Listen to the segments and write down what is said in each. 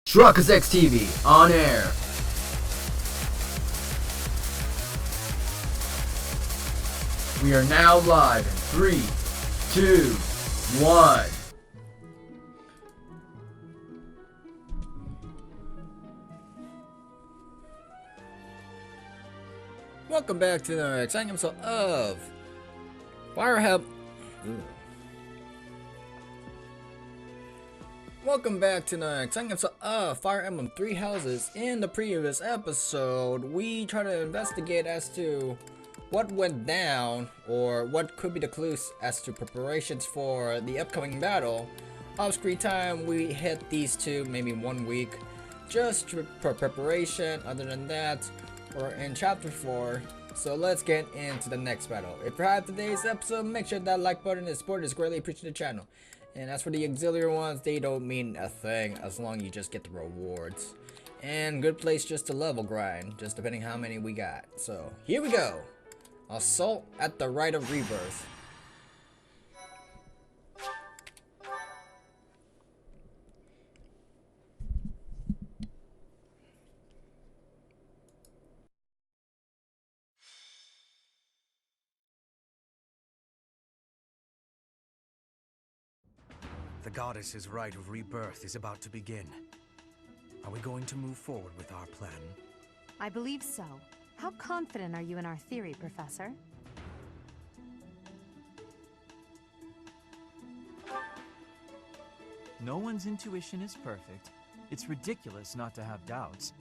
Truckers X TV on air. We are now live in 3, 2, 1. Welcome back to the exciting episode of Welcome back to the exciting episode of Fire Emblem Three Houses. In the previous episode, we try to investigate as to what went down, or what could be the clues as to preparations for the upcoming battle. Off screen time, we hit these two, maybe 1 week, just for preparation. Other than that, we're in chapter 4. So let's get into the next battle. If you had today's episode, make sure that like button is supported is greatly appreciated the channel. And as for the auxiliary ones, they don't mean a thing as long as you just get the rewards. And good place just to level grind, just depending how many we got. So here we go. Assault at the Rite of Rebirth. The goddess's rite of rebirth is about to begin. Are we going to move forward with our plan? I believe so. How confident are you in our theory, Professor? No one's intuition is perfect. It's ridiculous not to have doubts.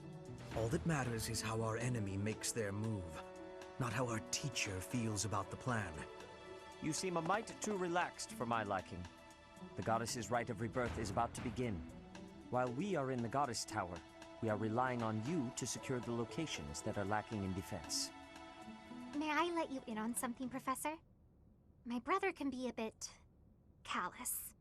All that matters is how our enemy makes their move, not how our teacher feels about the plan. You seem a mite too relaxed for my liking. The goddess's rite of rebirth is about to begin. While we are in the goddess tower, we are relying on you to secure the locations that are lacking in defense. May I let you in on something, Professor? My brother can be a bit callous.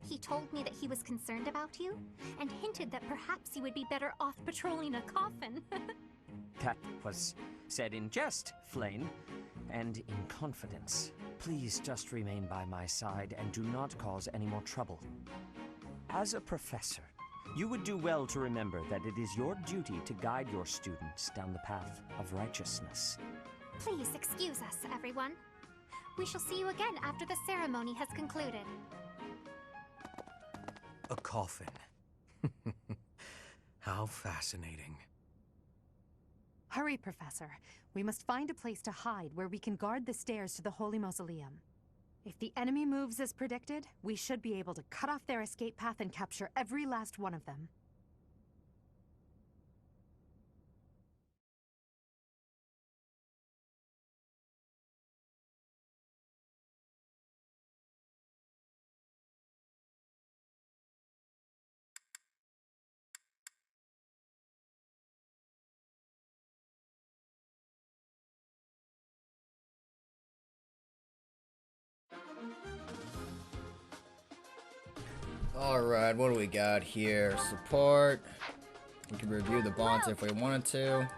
He told me that he was concerned about you, and hinted that perhaps you would be better off patrolling a coffin. That was said in jest, Flame, and in confidence. Please just remain by my side and do not cause any more trouble. As a professor, you would do well to remember that it is your duty to guide your students down the path of righteousness. Please excuse us, everyone. We shall see you again after the ceremony has concluded. A coffin. How fascinating. Hurry, Professor. We must find a place to hide where we can guard the stairs to the Holy Mausoleum. If the enemy moves as predicted, we should be able to cut off their escape path and capture every last one of them. Alright, what do we got here? Support. We can review the bonds if we wanted to.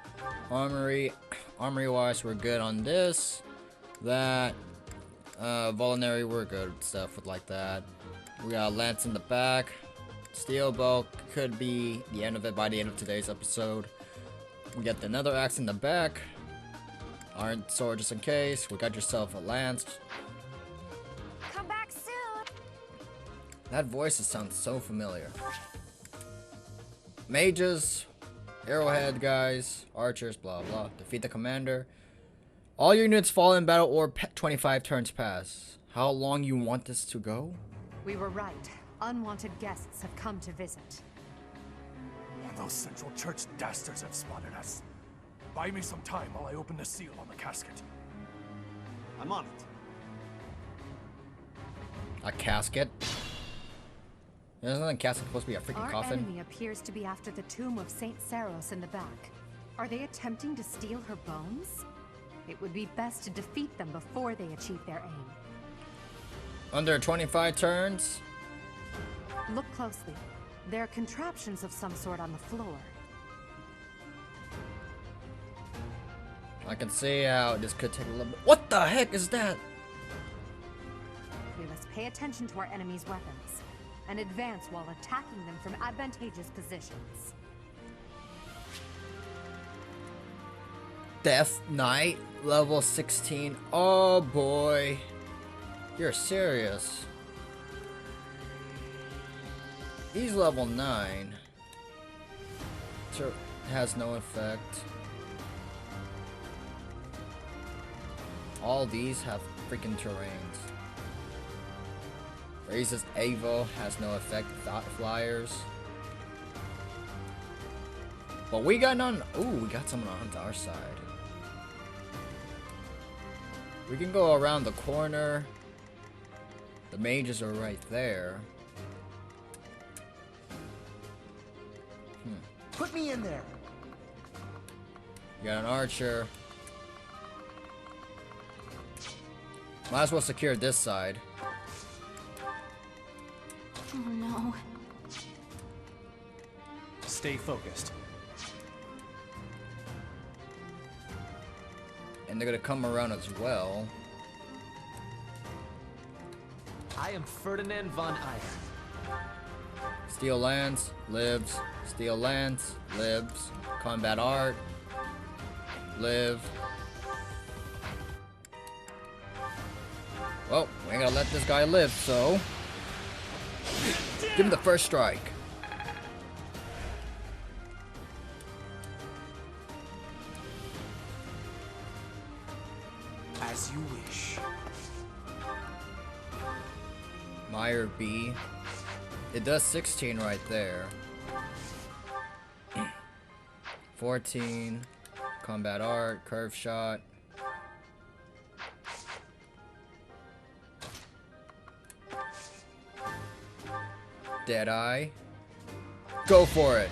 Armory wise, we're good on this. That. Vulnerary, we're good with stuff with like that. We got Lance in the back. Steel bow could be the end of it by the end of today's episode. We got another axe in the back. Iron sword just in case. We got yourself a lance. Come back soon! That voice sounds so familiar. Mages, arrowhead guys, archers, blah blah. Defeat the commander. All your units fall in battle or 25 turns pass. How long you want this to go? We were right. Unwanted guests have come to visit. Those Central Church dastards have spotted us. Buy me some time while I open the seal on the casket. I'm on it. A casket? Isn't a casket supposed to be a freaking Our coffin? enemy appears to be after the tomb of Saint Saros in the back. Are they attempting to steal her bones? It would be best to defeat them before they achieve their aim. Under 25 turns? Look closely. There are contraptions of some sort on the floor. I can see how this could take a little bit. What the heck is that? We must pay attention to our enemy's weapons. and advance while attacking them from advantageous positions. Death Knight, level 16. Oh boy. You're serious. He's level 9. Has no effect. All these have freaking terrains. Raises Avo, has no effect. Thought Flyers. But we got none. Ooh, we got someone on our side. We can go around the corner. The mages are right there. Put me in there. You got an archer. Might as well secure this side. Oh no. Stay focused. And they're gonna come around as well. I am Ferdinand von Eyre. Steel Lance, lives. Steel Lance, lives. Combat Art, live. Well, we ain't gonna let this guy live, so... Give him the first strike. As you wish. Meyer B. It does 16 right there. 14. Combat Art, Curve Shot. Deadeye. Go for it.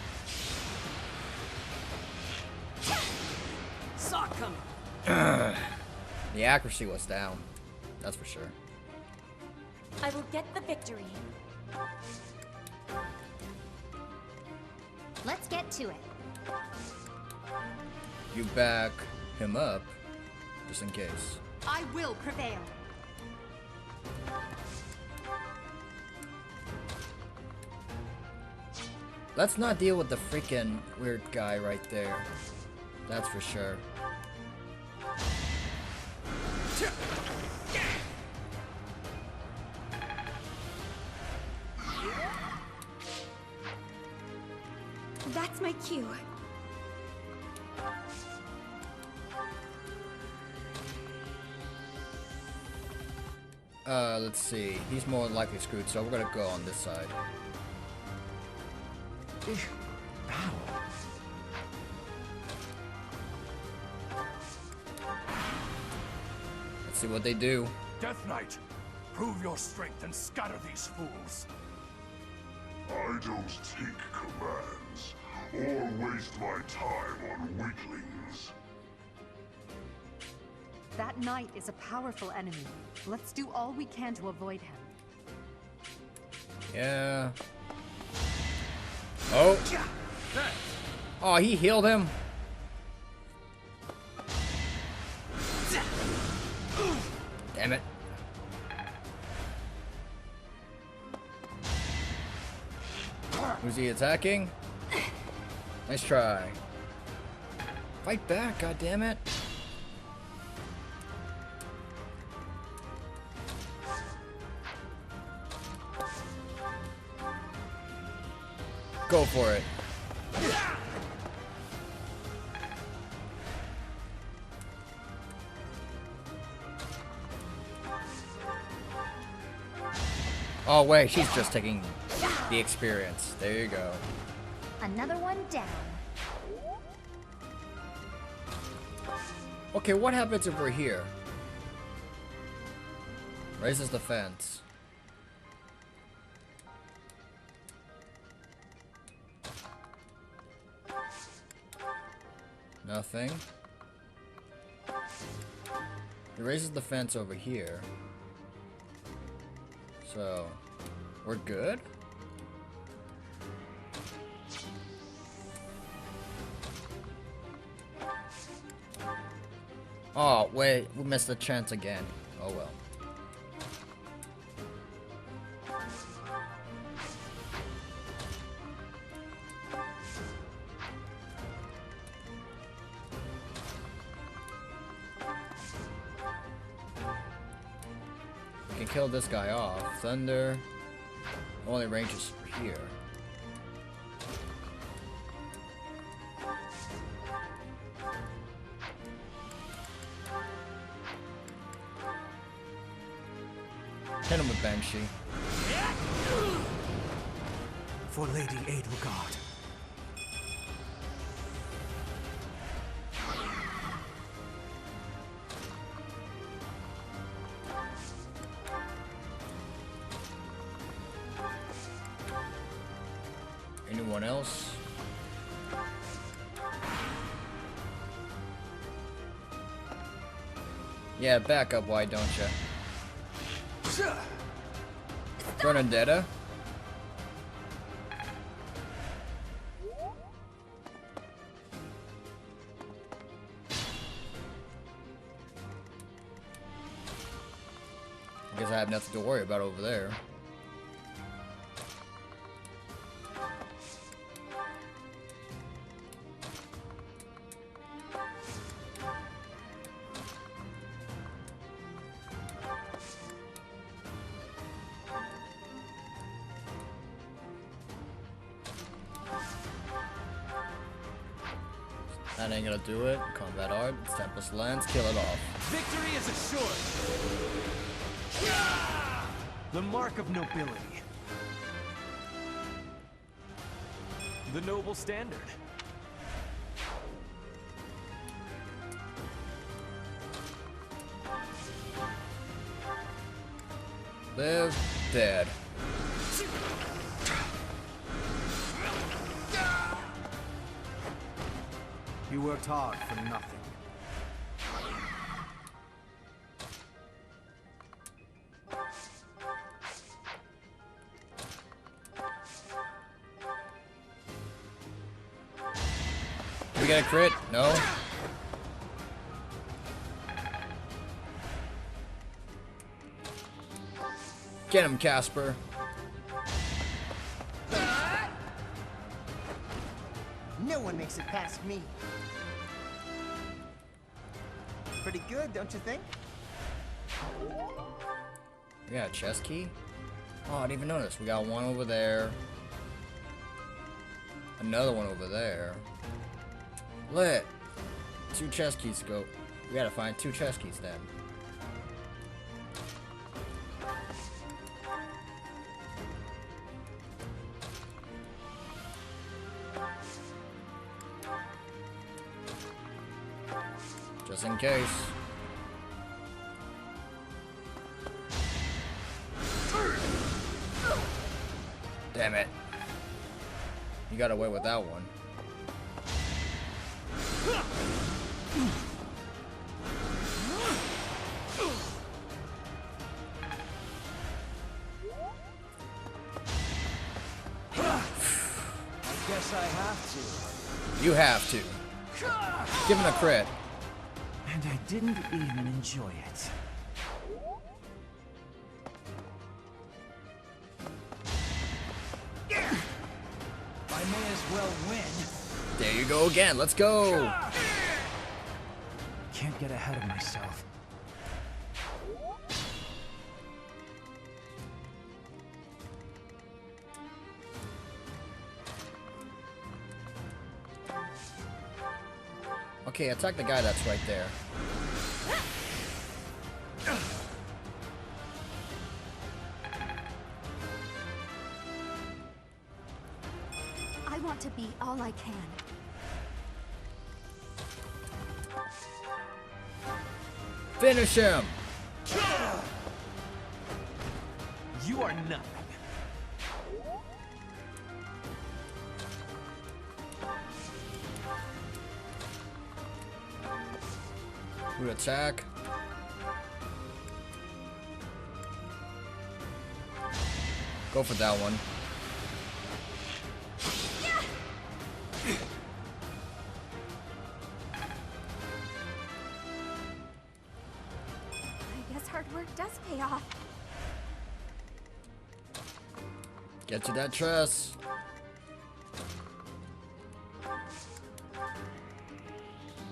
Saw it coming. The accuracy was down. That's for sure. I will get the victory. Let's get to it. You back him up, just in case. I will prevail. Let's not deal with the freaking weird guy right there. That's for sure. That's my cue. Let's see. He's more than likely screwed, so we're gonna go on this side. Let's see what they do. Death Knight, prove your strength and scatter these fools. I don't take commands, or waste my time on weaklings. That knight is a powerful enemy. Let's do all we can to avoid him. Yeah. Oh. Oh, he healed him. Damn it. Who's he attacking? Nice try. Fight back, goddammit. Go for it. Oh wait, she's just taking the experience. There you go. Another one down. Okay, what happens if we're here? Raises the fence. Nothing. He raises the fence over here. So, we're good? Oh, wait, we missed the chance again. Oh well. kill this guy off. Thunder. Only range is here. Hit him with Banshee. For Lady Edelgard. Anyone else? Yeah, back up, why don't you? Bernadetta? I guess I have nothing to worry about over there. That ain't gonna do it. Combat art, Tempest Lance, kill it off. Victory is assured! The mark of nobility. The noble standard. Live, dead. You worked hard for nothing. Did we get a crit? No? Get him, Casper. No one makes it past me. Pretty good, don't you think? We got a chest key? Oh, I didn't even notice. We got one over there. Another one over there. Lit. 2 chest keys to go. We gotta find 2 chest keys then. Just in case. Damn it. You got away with that one. I guess I have to. You have to. Give him a crit. And I didn't even enjoy it. I may as well win. There you go again. Let's go. Can't get ahead of myself. Okay, attack the guy that's right there. I want to be all I can. Finish him. You are nothing. Good attack. Go for that one. I guess hard work does pay off. Get to that tress.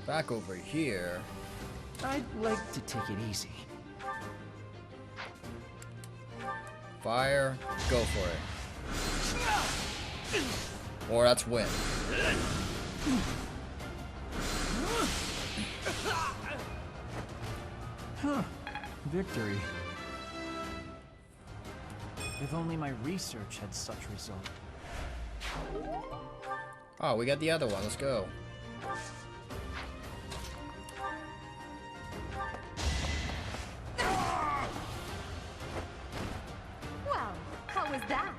Back over here. I'd like to take it easy. Fire, go for it. Or that's win. Huh. Victory. If only my research had such result. Oh, we got the other one. Let's go. Well, how was that?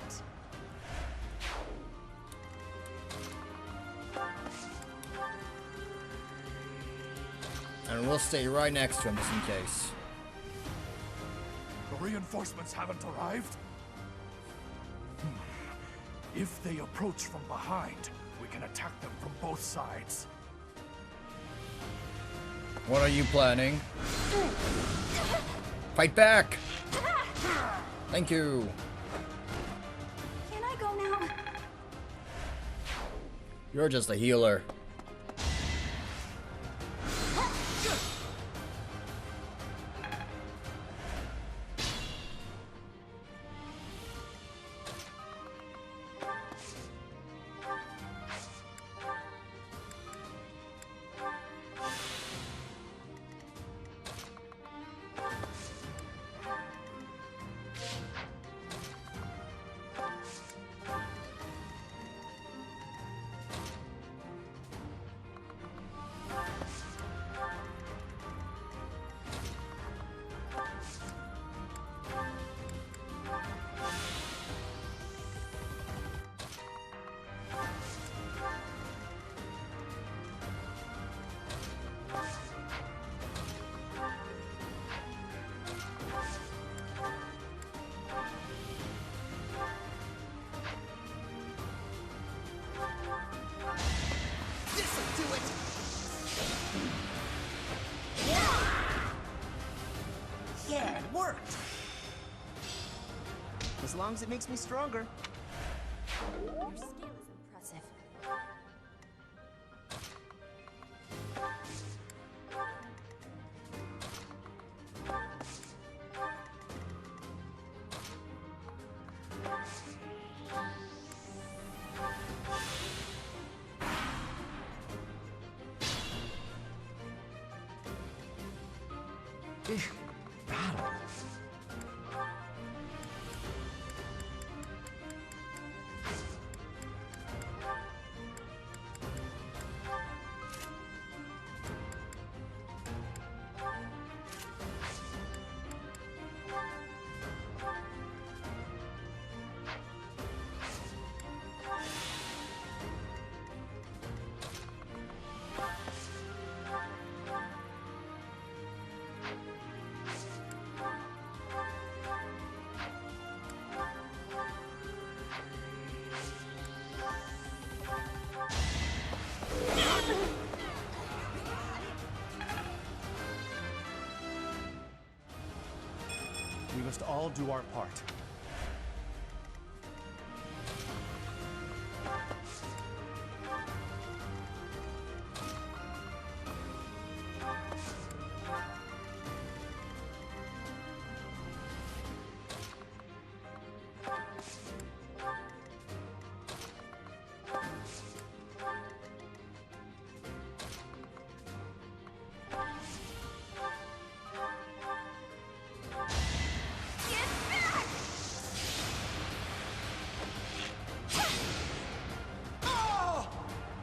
And we'll stay right next to him just in case. The reinforcements haven't arrived? If they approach from behind, we can attack them from both sides. What are you planning? Fight back! Thank you. Can I go now? You're just a healer. Yeah, it worked. As long as it makes me stronger. Your skill is impressive. Battle. We must all do our part.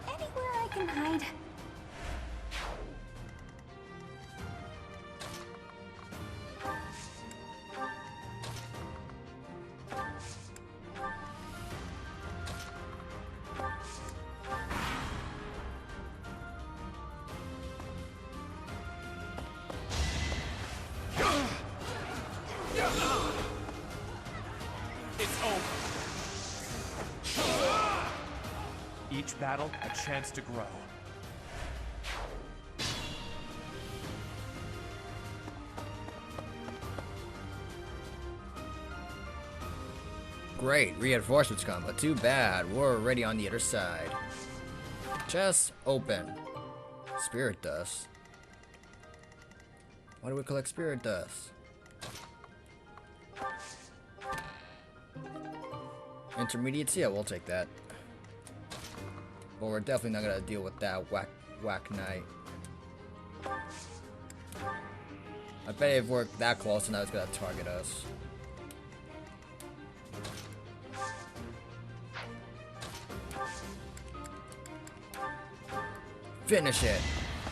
Anywhere I can hide. It's over. Each battle, a chance to grow. Great, reinforcements come, but too bad. We're already on the other side. Chest open. Spirit dust. Why do we collect spirit dust? Intermediates, yeah, we'll take that. But we're definitely not gonna deal with that whack knight. I bet if we're that close, now it's gonna target us. Finish it.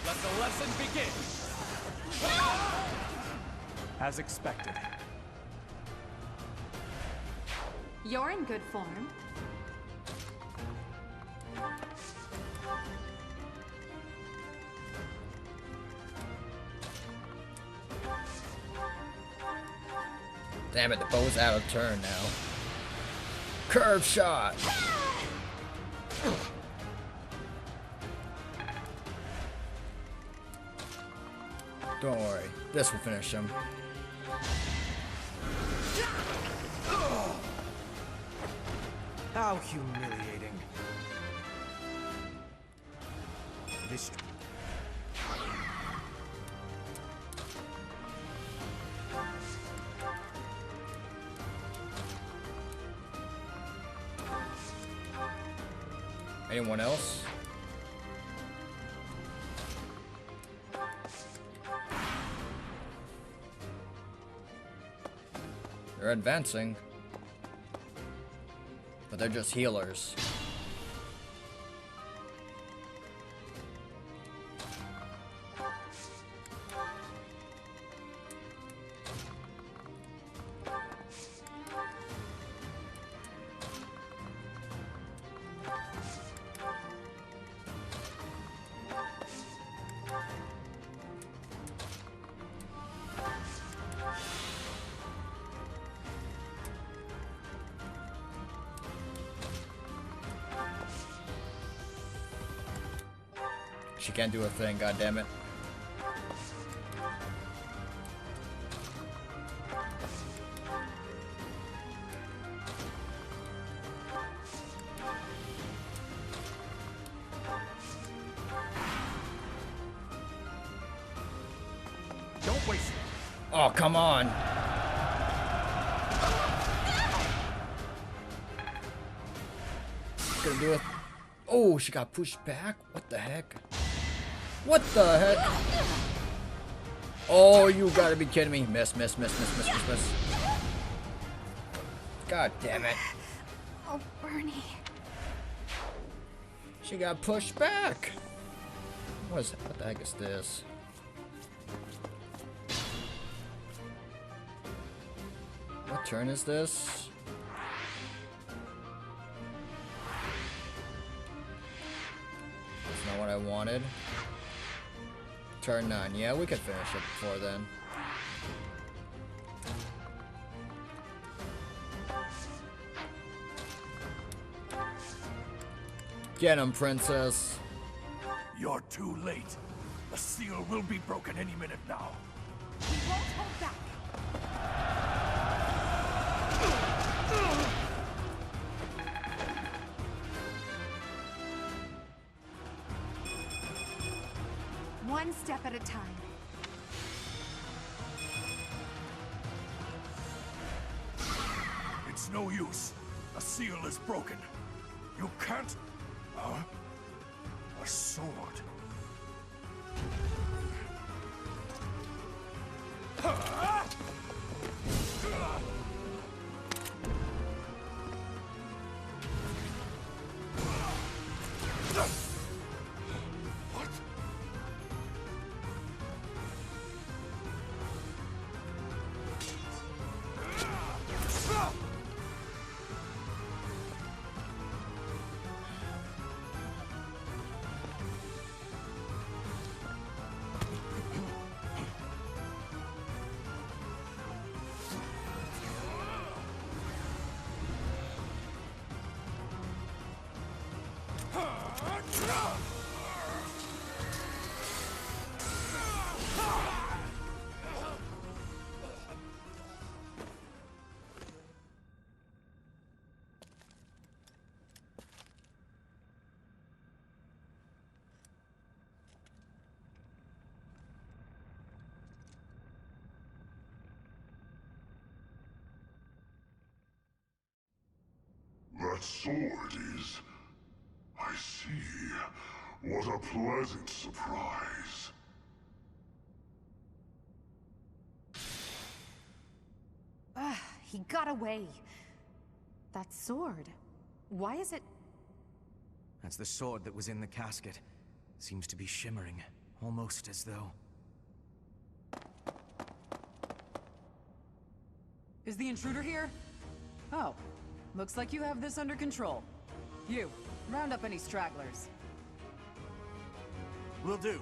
Let the lesson begin. As expected. You're in good form. Damn it, the bow's out of turn now. Curve shot! Don't worry, this will finish him. How humiliating. This. Anyone else? They're advancing. But they're just healers. She can't do a thing, goddammit. Don't waste it. Oh, come on. Gonna do it. Oh, she got pushed back? What the heck? What the heck? Oh, you gotta be kidding me. Miss. God damn it. Oh, Bernie. She got pushed back. What the heck is this? What turn is this? That's not what I wanted. Turn 9. Yeah, we could finish it before then. Get him, princess. You're too late. The seal will be broken any minute now. We won't hold back. One step at a time. It's no use. The seal is broken. You can't... a sword. that sword is. I see. What a pleasant surprise. He got away. That sword. Why is it... That's the sword that was in the casket. Seems to be shimmering, almost as though... Is the intruder here? Oh, looks like you have this under control. You, round up any stragglers. Will do.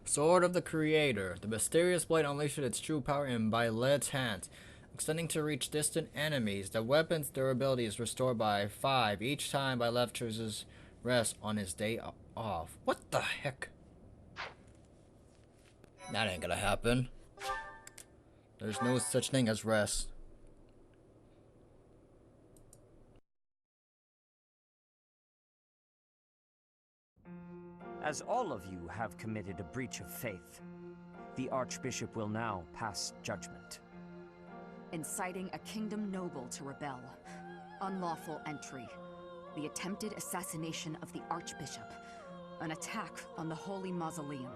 Sword of the Creator. The mysterious blade unleashes its true power in Bailet's hands, extending to reach distant enemies. The weapon's durability is restored by 5 each time Bailet chooses rest on his day off. What the heck? That ain't gonna happen. There's no such thing as rest. As all of you have committed a breach of faith, the Archbishop will now pass judgment. Inciting a kingdom noble to rebel. Unlawful entry. The attempted assassination of the Archbishop. An attack on the Holy Mausoleum.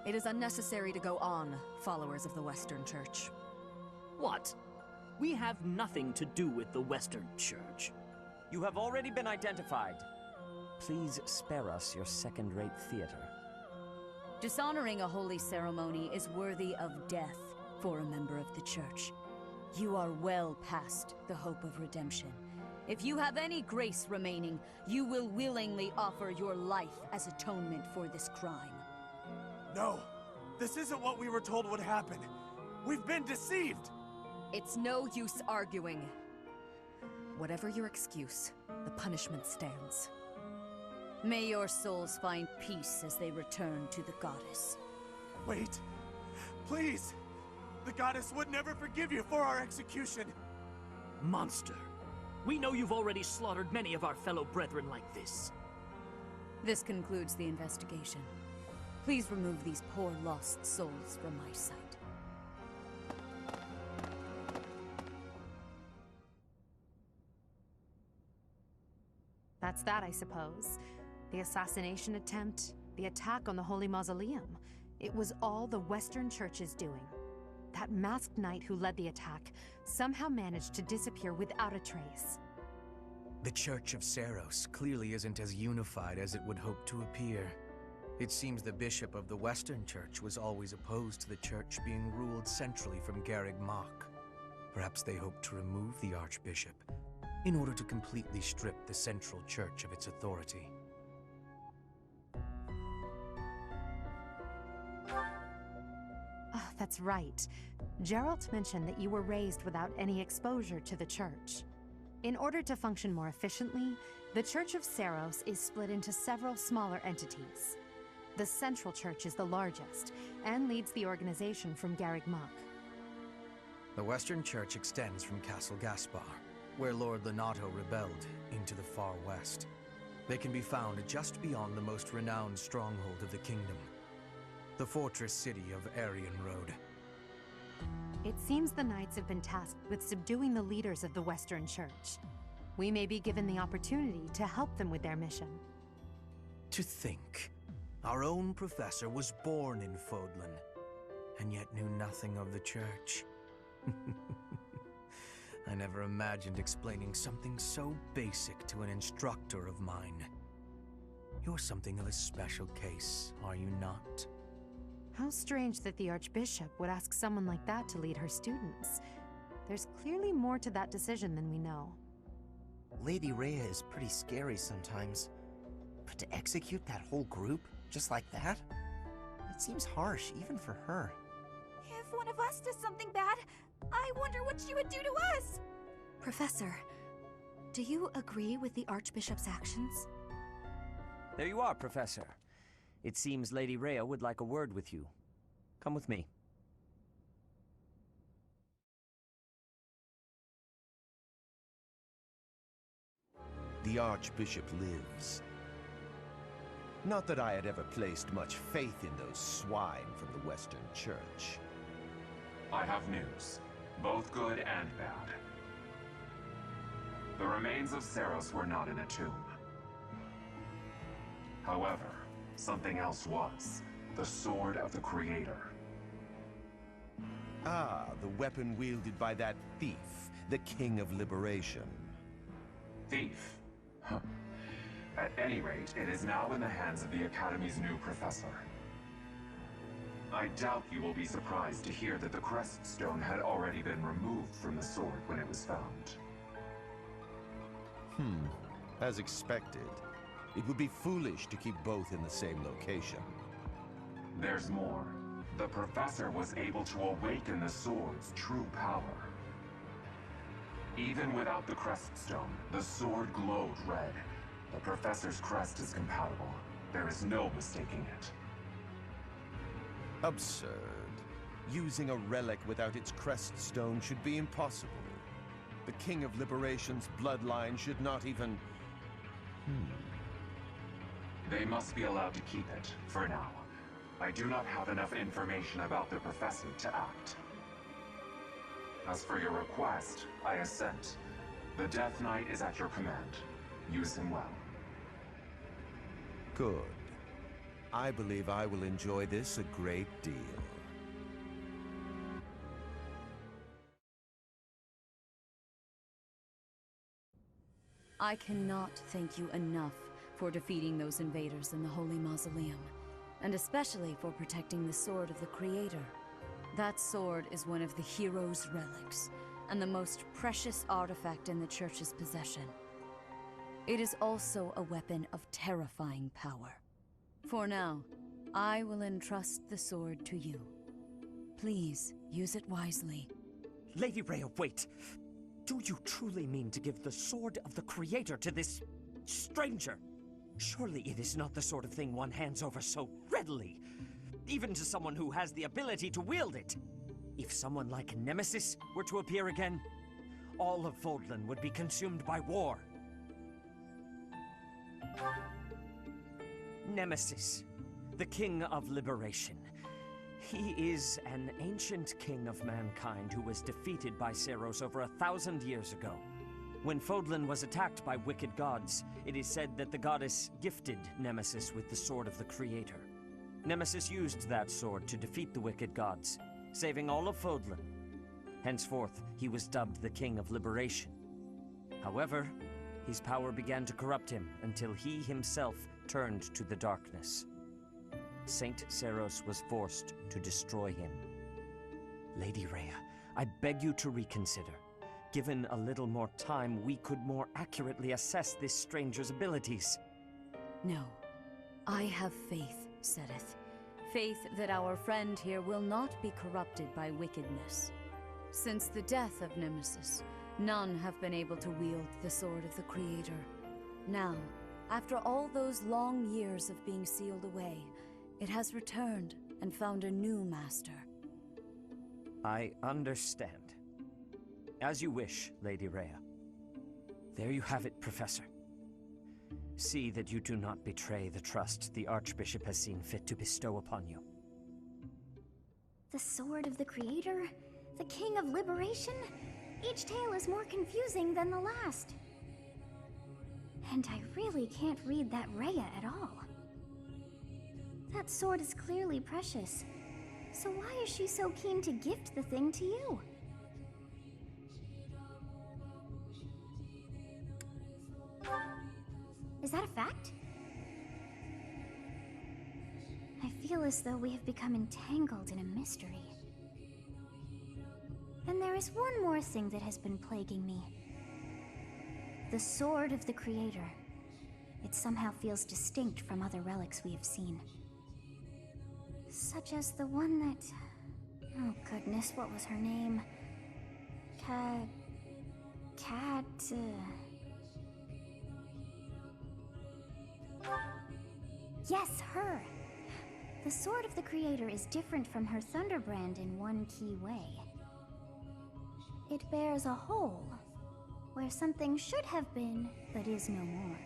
It is unnecessary to go on, followers of the Western Church. What? We have nothing to do with the Western Church. You have already been identified. Please spare us your second-rate theater. Dishonoring a holy ceremony is worthy of death for a member of the Church. You are well past the hope of redemption. If you have any grace remaining, you will willingly offer your life as atonement for this crime. No! This isn't what we were told would happen! We've been deceived! It's no use arguing. Whatever your excuse, the punishment stands. May your souls find peace as they return to the goddess. Wait! Please! The goddess would never forgive you for our execution! Monster! We know you've already slaughtered many of our fellow brethren like this. This concludes the investigation. Please remove these poor lost souls from my sight. That's that, I suppose. The assassination attempt, the attack on the Holy Mausoleum. It was all the Western Church's doing. That masked knight who led the attack somehow managed to disappear without a trace. The Church of Seiros clearly isn't as unified as it would hope to appear. It seems the bishop of the Western Church was always opposed to the church being ruled centrally from Garreg Mach. Perhaps they hoped to remove the Archbishop in order to completely strip the Central Church of its authority. Oh, that's right. Geralt mentioned that you were raised without any exposure to the Church. In order to function more efficiently, the Church of Seiros is split into several smaller entities. The Central Church is the largest, and leads the organization from Garreg Mach. The Western Church extends from Castle Gaspar, where Lord Lenato rebelled, into the far west. They can be found just beyond the most renowned stronghold of the kingdom, the fortress city of Aryan Road. It seems the Knights have been tasked with subduing the leaders of the Western Church. We may be given the opportunity to help them with their mission. To think, our own professor was born in Fodlan, and yet knew nothing of the Church. I never imagined explaining something so basic to an instructor of mine. You're something of a special case, are you not? How strange that the Archbishop would ask someone like that to lead her students. There's clearly more to that decision than we know. Lady Rhea is pretty scary sometimes. But to execute that whole group, just like that? It seems harsh, even for her. If one of us does something bad, I wonder what she would do to us! Professor, do you agree with the Archbishop's actions? There you are, Professor. It seems Lady Rhea would like a word with you. Come with me. The Archbishop lives. Not that I had ever placed much faith in those swine from the Western Church. I have news, both good and bad. The remains of Seros were not in a tomb. However, something else was. The Sword of the Creator. Ah, the weapon wielded by that thief, the King of Liberation. Thief? Huh. At any rate, it is now in the hands of the Academy's new professor. I doubt you will be surprised to hear that the Crest Stone had already been removed from the sword when it was found. As expected. It would be foolish to keep both in the same location. There's more. The professor was able to awaken the sword's true power. Even without the Crest Stone, the sword glowed red. The professor's crest is compatible. There is no mistaking it. Absurd. Using a relic without its Crest Stone should be impossible. The King of Liberation's bloodline should not even... They must be allowed to keep it, for now. I do not have enough information about the professor to act. As for your request, I assent. The Death Knight is at your command. Use him well. Good. I believe I will enjoy this a great deal. I cannot thank you enough for defeating those invaders in the Holy Mausoleum, and especially for protecting the Sword of the Creator. That sword is one of the hero's relics, and the most precious artifact in the Church's possession. It is also a weapon of terrifying power. For now, I will entrust the sword to you. Please, use it wisely. Lady Rhea, wait! Do you truly mean to give the Sword of the Creator to this stranger? Surely it is not the sort of thing one hands over so readily, even to someone who has the ability to wield it. If someone like Nemesis were to appear again, all of Fodlan would be consumed by war. Nemesis, the King of Liberation. He is an ancient king of mankind who was defeated by Seros over 1,000 years ago. When Fodlan was attacked by wicked gods, it is said that the goddess gifted Nemesis with the Sword of the Creator. Nemesis used that sword to defeat the wicked gods, saving all of Fodlan. Henceforth, he was dubbed the King of Liberation. However, his power began to corrupt him until he himself turned to the darkness. Saint Seros was forced to destroy him. Lady Rhea, I beg you to reconsider. Given a little more time, we could more accurately assess this stranger's abilities. No. I have faith, Seteth. Faith that our friend here will not be corrupted by wickedness. Since the death of Nemesis, none have been able to wield the Sword of the Creator. Now, after all those long years of being sealed away, it has returned and found a new master. I understand. As you wish, Lady Rhea. There you have it, Professor. See that you do not betray the trust the Archbishop has seen fit to bestow upon you. The Sword of the Creator? The King of Liberation? Each tale is more confusing than the last. And I really can't read that Rhea at all. That sword is clearly precious. So why is she so keen to gift the thing to you? Is that a fact? I feel as though we have become entangled in a mystery. And there is one more thing that has been plaguing me. The Sword of the Creator. It somehow feels distinct from other relics we have seen. Such as the one that... Oh goodness, what was her name? Yes, her. The Sword of the Creator is different from her Thunderbrand in one key way. It bears a hole, where something should have been, but is no more.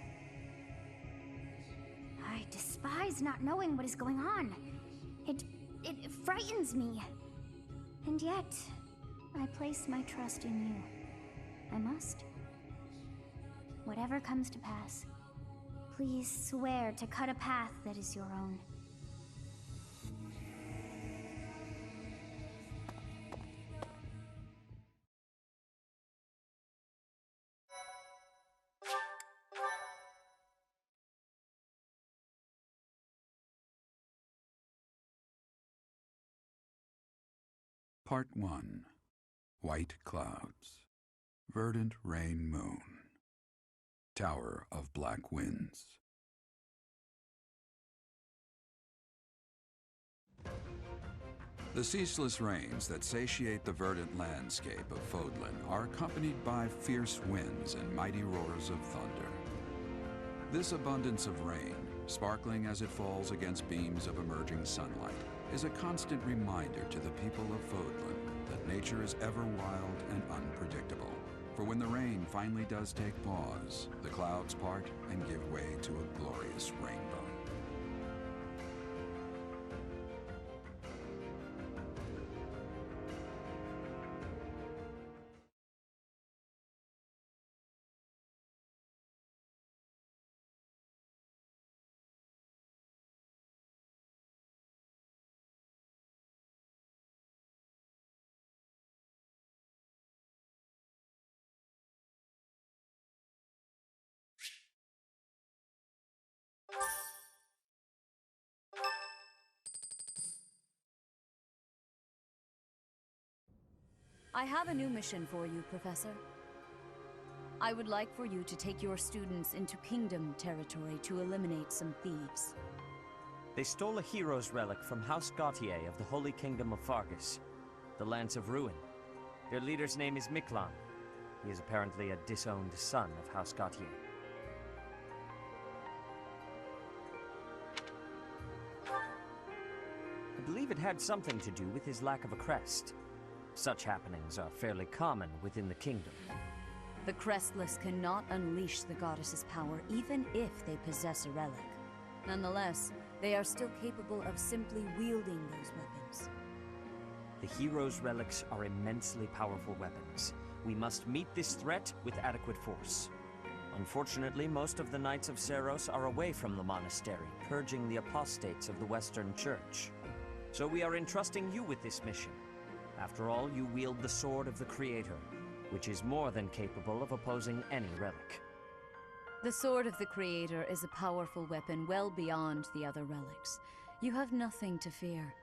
I despise not knowing what is going on. It frightens me. And yet, I place my trust in you. I must. Whatever comes to pass, please swear to cut a path that is your own. Part 1. White Clouds. Verdant Rain Moon. Tower of Black Winds. The ceaseless rains that satiate the verdant landscape of Fodlan are accompanied by fierce winds and mighty roars of thunder. This abundance of rain, sparkling as it falls against beams of emerging sunlight, is a constant reminder to the people of Fodlan that nature is ever wild and unpredictable. For when the rain finally does take pause, the clouds part and give way to a glorious rainbow. I have a new mission for you, Professor. I would like for you to take your students into Kingdom territory to eliminate some thieves. They stole a hero's relic from House Gautier of the Holy Kingdom of Fargus, the Lance of Ruin. Their leader's name is Miklan. He is apparently a disowned son of House Gautier. I believe it had something to do with his lack of a crest. Such happenings are fairly common within the kingdom. The Crestless cannot unleash the goddess's power even if they possess a relic. Nonetheless, they are still capable of simply wielding those weapons. The hero's relics are immensely powerful weapons. We must meet this threat with adequate force. Unfortunately, most of the Knights of Seiros are away from the monastery, purging the apostates of the Western Church. So we are entrusting you with this mission. After all, you wield the Sword of the Creator, which is more than capable of opposing any relic. The Sword of the Creator is a powerful weapon well beyond the other relics. You have nothing to fear.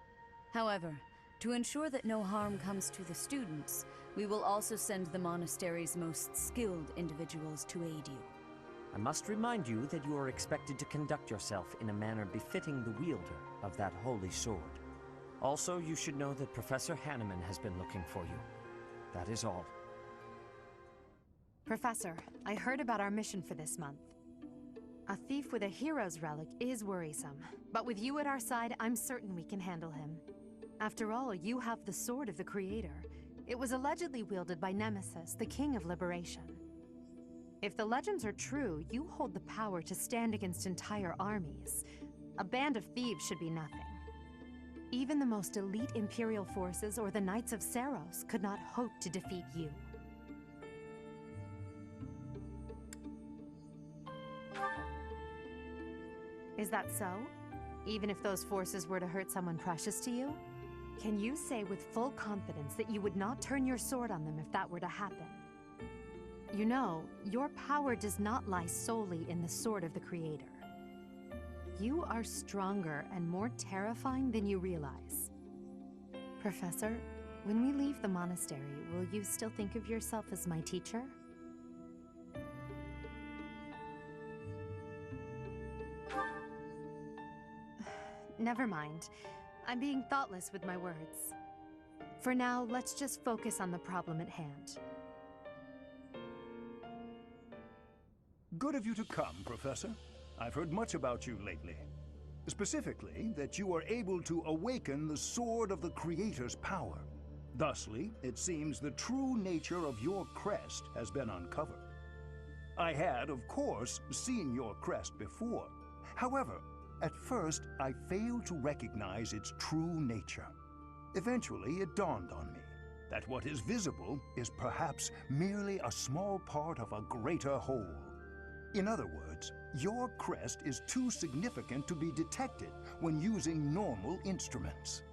However, to ensure that no harm comes to the students, we will also send the monastery's most skilled individuals to aid you. I must remind you that you are expected to conduct yourself in a manner befitting the wielder of that holy sword. Also, you should know that Professor Hanneman has been looking for you. That is all. Professor, I heard about our mission for this month. A thief with a hero's relic is worrisome, but with you at our side, I'm certain we can handle him. After all, you have the Sword of the Creator. It was allegedly wielded by Nemesis, the King of Liberation. If the legends are true, you hold the power to stand against entire armies. A band of thieves should be nothing. Even the most elite Imperial forces or the Knights of Seiros could not hope to defeat you. Is that so? Even if those forces were to hurt someone precious to you? Can you say with full confidence that you would not turn your sword on them if that were to happen? You know, your power does not lie solely in the Sword of the Creator. You are stronger and more terrifying than you realize. Professor, when we leave the monastery, will you still think of yourself as my teacher? Never mind. I'm being thoughtless with my words. For now, let's just focus on the problem at hand. Good of you to come, Professor. I've heard much about you lately. Specifically, that you are able to awaken the Sword of the Creator's power. Thusly, it seems the true nature of your crest has been uncovered. I had, of course, seen your crest before. However, at first, I failed to recognize its true nature. Eventually, it dawned on me that what is visible is perhaps merely a small part of a greater whole. In other words, your crest is too significant to be detected when using normal instruments.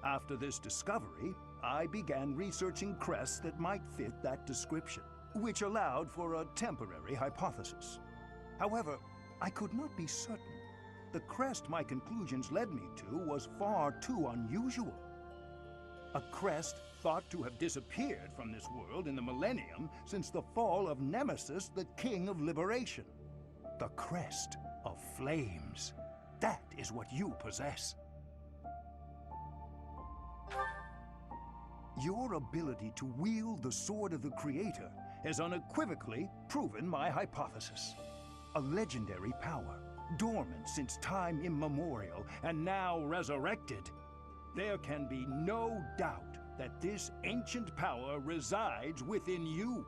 After this discovery, I began researching crests that might fit that description, which allowed for a temporary hypothesis. However, I could not be certain. The crest my conclusions led me to was far too unusual. A crest thought to have disappeared from this world in the millennium since the fall of Nemesis, the King of Liberation. The crest of flames. That is what you possess. Your ability to wield the Sword of the Creator has unequivocally proven my hypothesis. A legendary power, dormant since time immemorial, and now resurrected. There can be no doubt that this ancient power resides within you.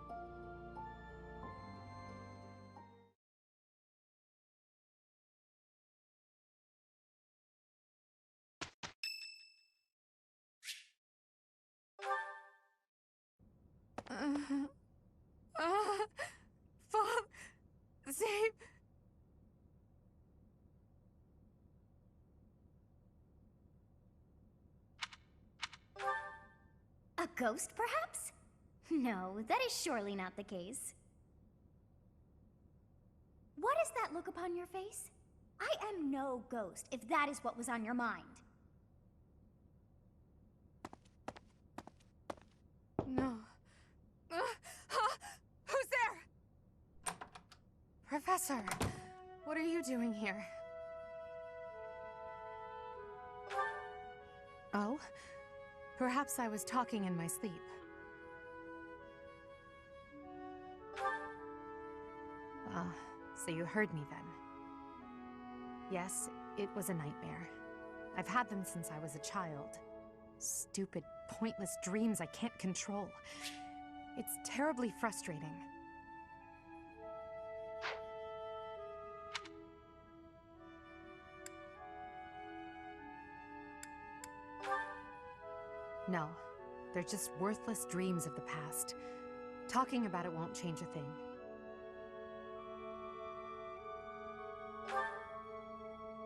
Save... A ghost, perhaps? No, that is surely not the case. What is that look upon your face? I am no ghost, if that is what was on your mind. No. Who's there? Professor, what are you doing here? Oh? Perhaps I was talking in my sleep. Ah, so you heard me then. Yes, it was a nightmare. I've had them since I was a child. Stupid, pointless dreams I can't control. It's terribly frustrating. No, they're just worthless dreams of the past. Talking about it won't change a thing.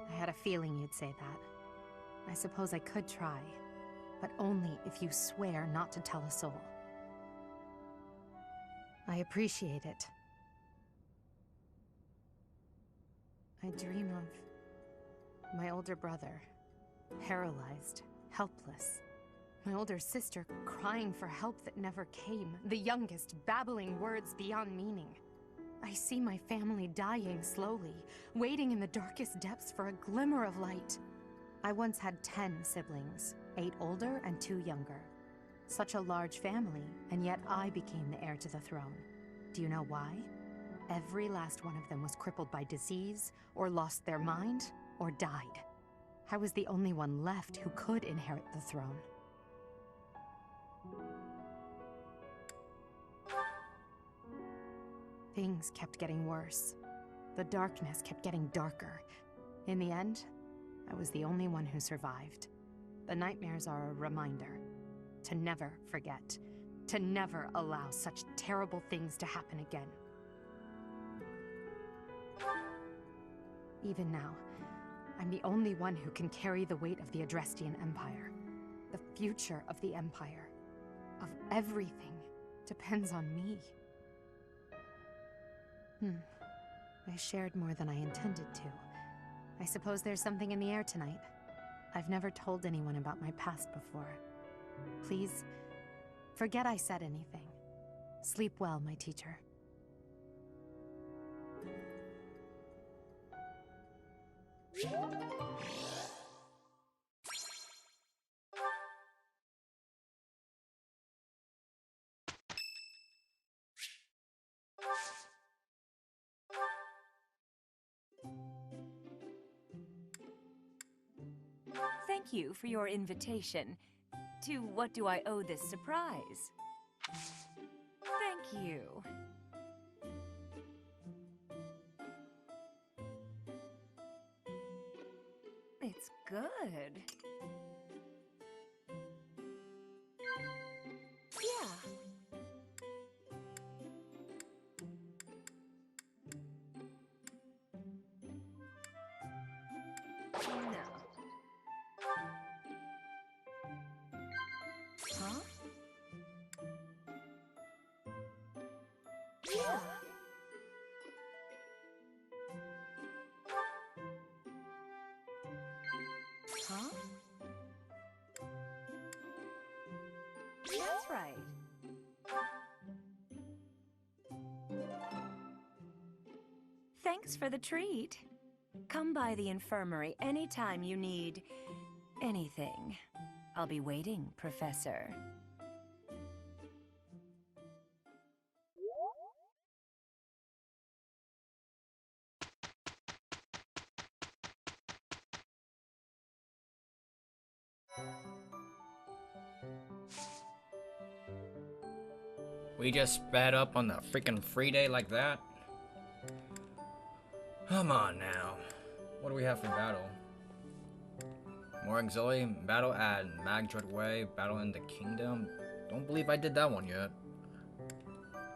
I had a feeling you'd say that. I suppose I could try, but only if you swear not to tell a soul. I appreciate it. I dream of my older brother, paralyzed, helpless. My older sister crying for help that never came. The youngest babbling words beyond meaning. I see my family dying slowly, waiting in the darkest depths for a glimmer of light. I once had 10 siblings, 8 older and 2 younger. Such a large family, and yet I became the heir to the throne. Do you know why? Every last one of them was crippled by disease, or lost their mind, or died. I was the only one left who could inherit the throne. Things kept getting worse. The darkness kept getting darker. In the end, I was the only one who survived. The nightmares are a reminder to never forget, to never allow such terrible things to happen again. Even now, I'm the only one who can carry the weight of the Adrestian Empire. The future of the Empire, of everything, depends on me. I shared more than I intended to. I suppose there's something in the air tonight. I've never told anyone about my past before. Please, forget I said anything. Sleep well, my teacher. thank you for your invitation. To what do I owe this surprise? Thank you. It's good. Yeah. No. Huh? Yeah. Huh? That's right. Thanks for the treat. Come by the infirmary anytime you need anything. I'll be waiting, Professor. We just sped up on the freaking free day like that? Come on now. What do we have for battle? More auxiliary battle at Magdred Way, battle in the kingdom. Don't believe I did that one yet.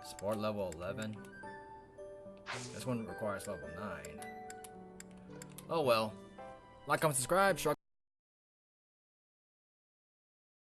Sport level 11. This one requires level 9. Oh well. Like, comment, subscribe.